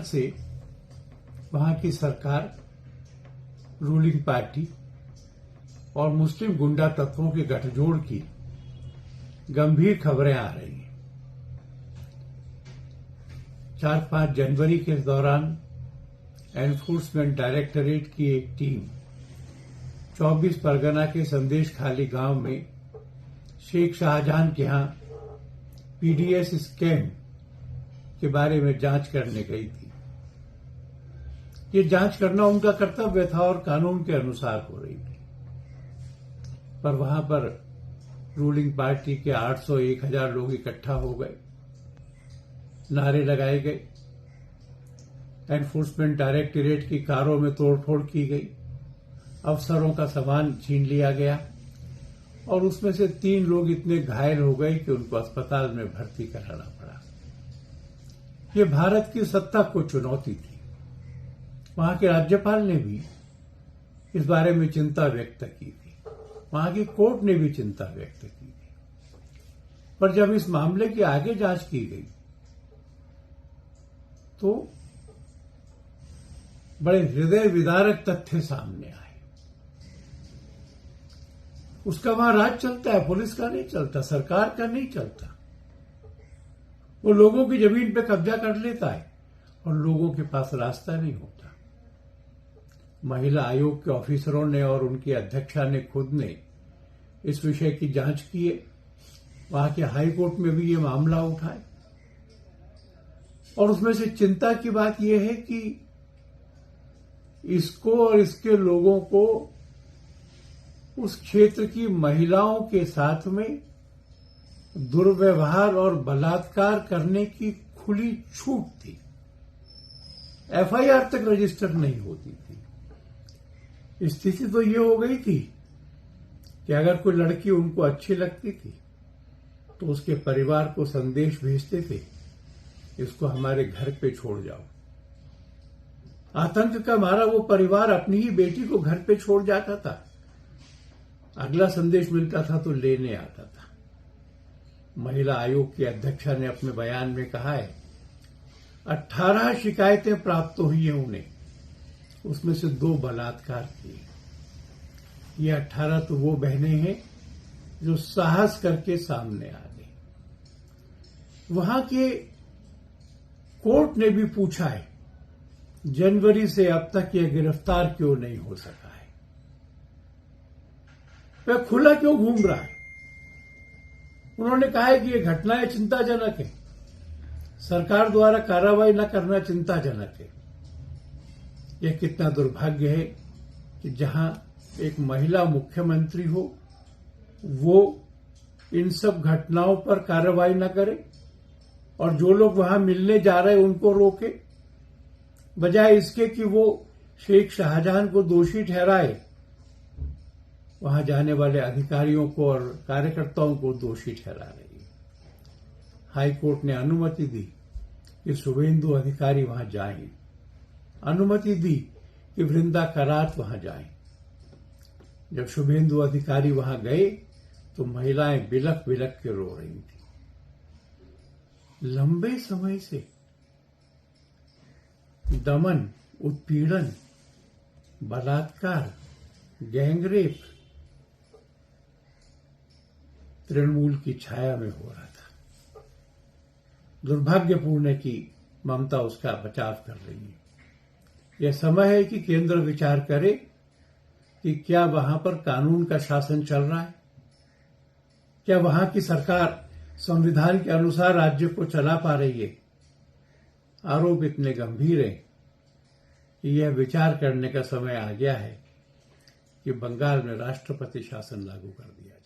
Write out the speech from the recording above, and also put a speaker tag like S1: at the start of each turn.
S1: से वहां की सरकार, रूलिंग पार्टी और मुस्लिम गुंडा तत्वों के गठजोड़ की गंभीर खबरें आ रही हैं। 4-5 जनवरी के दौरान एनफोर्समेंट डायरेक्टरेट की एक टीम 24 परगना के संदेश खाली गांव में शेख शाहजहां के यहां पीडीएस स्कैम के बारे में जांच करने गई थी। ये जांच करना उनका कर्तव्य था और कानून के अनुसार हो रही थी, पर वहां पर रूलिंग पार्टी के 800-1000 लोग इकट्ठा हो गए, नारे लगाए गए, एनफोर्समेंट डायरेक्टरेट की कारों में तोड़फोड़ की गई, अफसरों का सामान छीन लिया गया और उसमें से 3 लोग इतने घायल हो गए कि उनको अस्पताल में भर्ती कराना पड़ा। ये भारत की सत्ता को चुनौती थी। वहां के राज्यपाल ने भी इस बारे में चिंता व्यक्त की थी, वहां की कोर्ट ने भी चिंता व्यक्त की थी, पर जब इस मामले की आगे जांच की गई तो बड़े हृदय विदारक तथ्य सामने आए। उसका वहां राज चलता है, पुलिस का नहीं चलता, सरकार का नहीं चलता। वो लोगों की जमीन पे कब्जा कर लेता है और लोगों के पास रास्ता नहीं होता। महिला आयोग के ऑफिसरों ने और उनकी अध्यक्षा ने खुद ने इस विषय की जांच की है। वहां के हाई कोर्ट में भी ये मामला उठा है और उसमें से चिंता की बात यह है कि इसको और इसके लोगों को उस क्षेत्र की महिलाओं के साथ में दुर्व्यवहार और बलात्कार करने की खुली छूट थी। एफआईआर तक रजिस्टर नहीं होती थी। स्थिति तो ये हो गई थी कि अगर कोई लड़की उनको अच्छी लगती थी तो उसके परिवार को संदेश भेजते थे, इसको हमारे घर पे छोड़ जाओ। आतंक का मारा वो परिवार अपनी ही बेटी को घर पे छोड़ जाता था। अगला संदेश मिलता था तो लेने आता था। महिला आयोग की अध्यक्षा ने अपने बयान में कहा है 18 शिकायतें प्राप्त हुई हैं उन्हें, उसमें से 2 बलात्कार किए। ये 18 तो वो बहनें हैं जो साहस करके सामने आ गई। वहां के कोर्ट ने भी पूछा है जनवरी से अब तक ये गिरफ्तार क्यों नहीं हो सका है, वह खुला क्यों घूम रहा है। उन्होंने कहा है कि ये घटनाएं चिंताजनक है, सरकार द्वारा कार्रवाई न करना चिंताजनक है। यह कितना दुर्भाग्य है कि जहां एक महिला मुख्यमंत्री हो वो इन सब घटनाओं पर कार्रवाई न करे और जो लोग वहां मिलने जा रहे उनको रोके, बजाय इसके कि वो शेख शाहजहां को दोषी ठहराए, वहां जाने वाले अधिकारियों को और कार्यकर्ताओं को दोषी ठहरा रही है। हाई कोर्ट ने अनुमति दी कि शुभेंदु अधिकारी वहां जाएं, अनुमति दी कि वृंदा करात वहां जाएं। जब शुभेंदु अधिकारी वहां गए तो महिलाएं बिलख बिलख के रो रही थी। लंबे समय से दमन, उत्पीड़न, बलात्कार, गैंगरेप तृणमूल की छाया में हो रहा था। दुर्भाग्यपूर्ण है कि ममता उसका बचाव कर रही है। यह समय है कि केंद्र विचार करे कि क्या वहां पर कानून का शासन चल रहा है, क्या वहां की सरकार संविधान के अनुसार राज्य को चला पा रही है। आरोप इतने गंभीर हैं कि यह विचार करने का समय आ गया है कि बंगाल में राष्ट्रपति शासन लागू कर दिया।